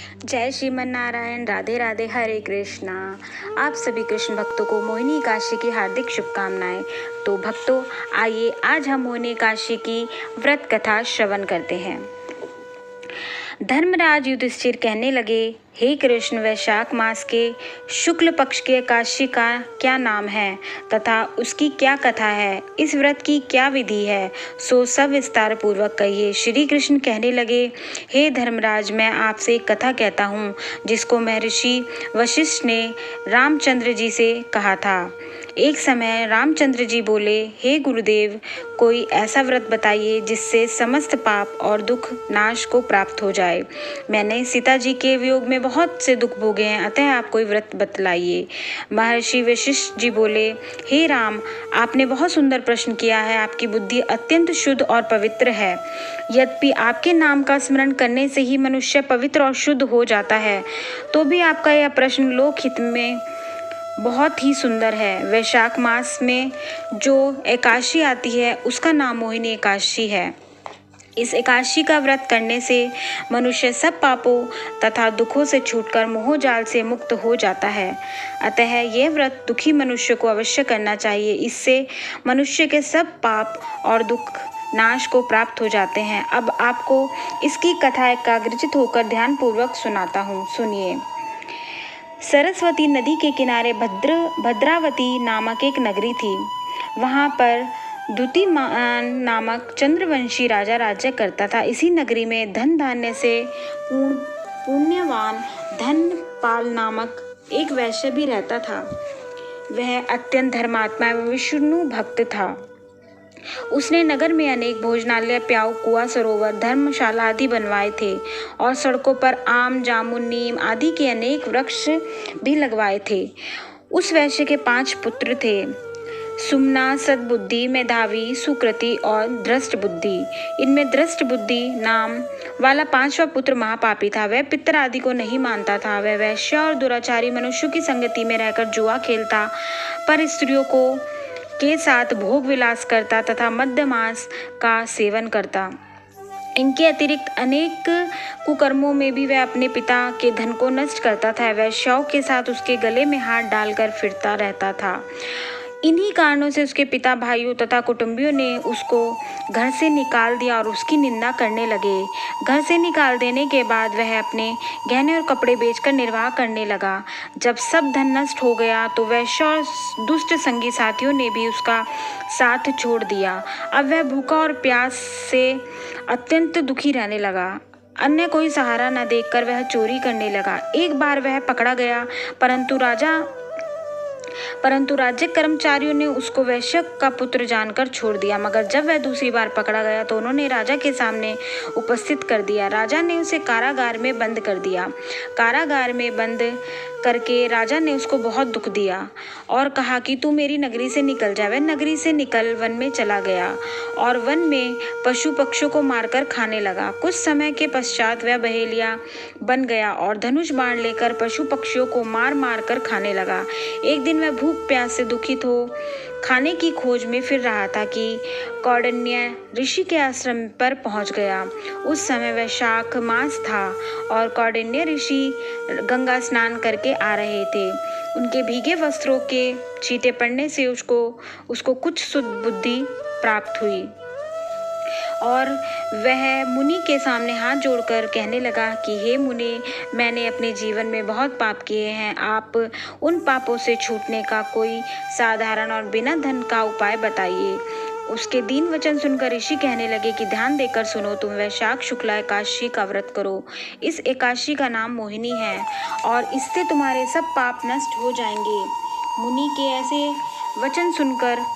जय श्रीमन नारायण, राधे राधे, हरे कृष्णा। आप सभी कृष्ण भक्तों को मोहिनी एकादशी की हार्दिक शुभकामनाएं। तो भक्तों, आइए आज हम मोहिनी एकादशी की व्रत कथा श्रवण करते हैं। धर्मराज युधिष्ठिर कहने लगे, हे कृष्ण, वैशाख मास के शुक्ल पक्ष के एकादशी का क्या नाम है तथा उसकी क्या कथा है, इस व्रत की क्या विधि है, सो सब विस्तार पूर्वक कहिए। श्री कृष्ण कहने लगे, हे धर्मराज, मैं आपसे एक कथा कहता हूँ जिसको महर्षि वशिष्ठ ने रामचंद्र जी से कहा था। एक समय रामचंद्र जी बोले, हे गुरुदेव, कोई ऐसा व्रत बताइए जिससे समस्त पाप और दुख नाश को प्राप्त हो जाए। मैंने सीता जी के वियोग में बहुत से दुख भोगे हैं, अतः आप कोई व्रत बतलाइए। महर्षि वशिष्ठ जी बोले, हे राम, आपने बहुत सुंदर प्रश्न किया है। आपकी बुद्धि अत्यंत शुद्ध और पवित्र है। यद्यपि आपके नाम का स्मरण करने से ही मनुष्य पवित्र और शुद्ध हो जाता है, तो भी आपका यह प्रश्न लोकहित में बहुत ही सुंदर है। वैशाख मास में जो एकादशी आती है उसका नाम मोहिनी एकादशी है। इस एकादशी का व्रत करने से मनुष्य सब पापों तथा दुखों से छूटकर मोह जाल से मुक्त हो जाता है। अतः यह व्रत दुखी मनुष्य को अवश्य करना चाहिए। इससे मनुष्य के सब पाप और दुख नाश को प्राप्त हो जाते हैं। अब आपको इसकी कथा एकाग्रचित होकर ध्यानपूर्वक सुनाता हूँ, सुनिए। सरस्वती नदी के किनारे भद्रावती नामक एक नगरी थी। वहाँ पर द्युतिमान नामक चंद्रवंशी राजा राज्य करता था। इसी नगरी में धन धान्य से पुण्यवान धनपाल नामक एक वैश्य भी रहता था। वह अत्यंत धर्मात्मा एवं विष्णु भक्त था। उसने नगर में अनेक भोजनालय, प्याऊ, कुआं, सरोवर, धर्मशाला आदि बनवाए थे और सड़कों पर आम, जामुन, नीम आदि के अनेक वृक्ष भी लगवाए थे। उस वैश्य के 5 पुत्र थे, सुमना, सद्बुद्धि, मेधावी, सुकृति और धृष्ट बुद्धि। इनमें धृष्ट बुद्धि नाम वाला 5वां पुत्र महापापी था। वह पितर आदि को नहीं मानता था। वह वैश्य और दुराचारी मनुष्यों की संगति में रहकर जुआ खेलता, पर स्त्रियों के साथ भोग विलास करता तथा मद्यमांस का सेवन करता। इनके अतिरिक्त अनेक कुकर्मों में भी वह अपने पिता के धन को नष्ट करता था। वह शव के साथ उसके गले में हाथ डालकर फिरता रहता था। इन्हीं कारणों से उसके पिता, भाइयों तथा कुटुंबियों ने उसको घर से निकाल दिया और उसकी निंदा करने लगे। घर से निकाल देने के बाद वह अपने गहने और कपड़े बेचकर निर्वाह करने लगा। जब सब धन नष्ट हो गया तो वैश्य और दुष्ट संगी साथियों ने भी उसका साथ छोड़ दिया। अब वह भूखा और प्यास से अत्यंत दुखी रहने लगा। अन्य कोई सहारा न देखकर वह चोरी करने लगा। एक बार वह पकड़ा गया, परंतु राज्य कर्मचारियों ने उसको वैश्य का पुत्र जानकर छोड़ दिया। मगर जब वह दूसरी बार पकड़ा गया तो उन्होंने राजा के सामने उपस्थित कर दिया। राजा ने उसे कारागार में बंद कर दिया। कारागार में बंद करके राजा ने उसको बहुत दुख दिया और कहा कि तू मेरी नगरी से निकल जा। वह नगरी से निकल वन में चला गया और वन में पशु पक्षियों को मारकर खाने लगा। कुछ समय के पश्चात वह बहेलिया बन गया और धनुष बाण लेकर पशु पक्षियों को मार मार कर खाने लगा। एक दिन वह भूख प्यास से दुखित हो खाने की खोज में फिर रहा था कि कौंडिन्य ऋषि के आश्रम पर पहुंच गया। उस समय वैशाख मास था और कौंडिन्य ऋषि गंगा स्नान करके आ रहे थे। उनके भीगे वस्त्रों के छींटे पड़ने से उसको कुछ सुध बुद्धि प्राप्त हुई और वह मुनि के सामने हाथ जोड़कर कहने लगा कि हे मुनि, मैंने अपने जीवन में बहुत पाप किए हैं। आप उन पापों से छूटने का कोई साधारण और बिना धन का उपाय बताइए। उसके दीन वचन सुनकर ऋषि कहने लगे कि ध्यान देकर सुनो, तुम वैशाख शुक्ला एकादशी का व्रत करो। इस एकादशी का नाम मोहिनी है और इससे तुम्हारे सब पाप नष्ट हो जाएंगे। मुनि के ऐसे वचन सुनकर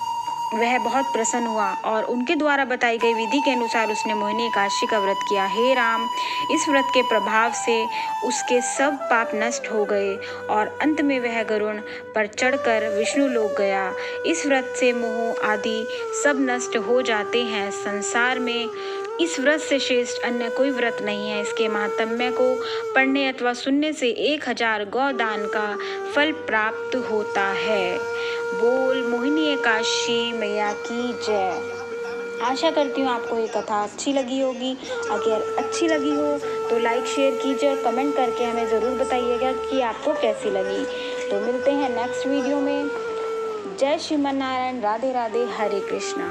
वह बहुत प्रसन्न हुआ और उनके द्वारा बताई गई विधि के अनुसार उसने मोहिनी एकादशी का व्रत किया। हे राम, इस व्रत के प्रभाव से उसके सब पाप नष्ट हो गए और अंत में वह गरुड़ पर चढ़कर विष्णु लोक गया। इस व्रत से मोह आदि सब नष्ट हो जाते हैं। संसार में इस व्रत से श्रेष्ठ अन्य कोई व्रत नहीं है। इसके महात्म्य को पढ़ने अथवा सुनने से 1000 गौदान का फल प्राप्त होता है। बोल मोहिनी एकादशी मैया की जय। आशा करती हूँ आपको ये कथा अच्छी लगी होगी। अगर अच्छी लगी हो तो लाइक शेयर कीजिए और कमेंट करके हमें ज़रूर बताइएगा कि आपको कैसी लगी। तो मिलते हैं नेक्स्ट वीडियो में। जय श्रीमन नारायण, राधे राधे, हरे कृष्णा।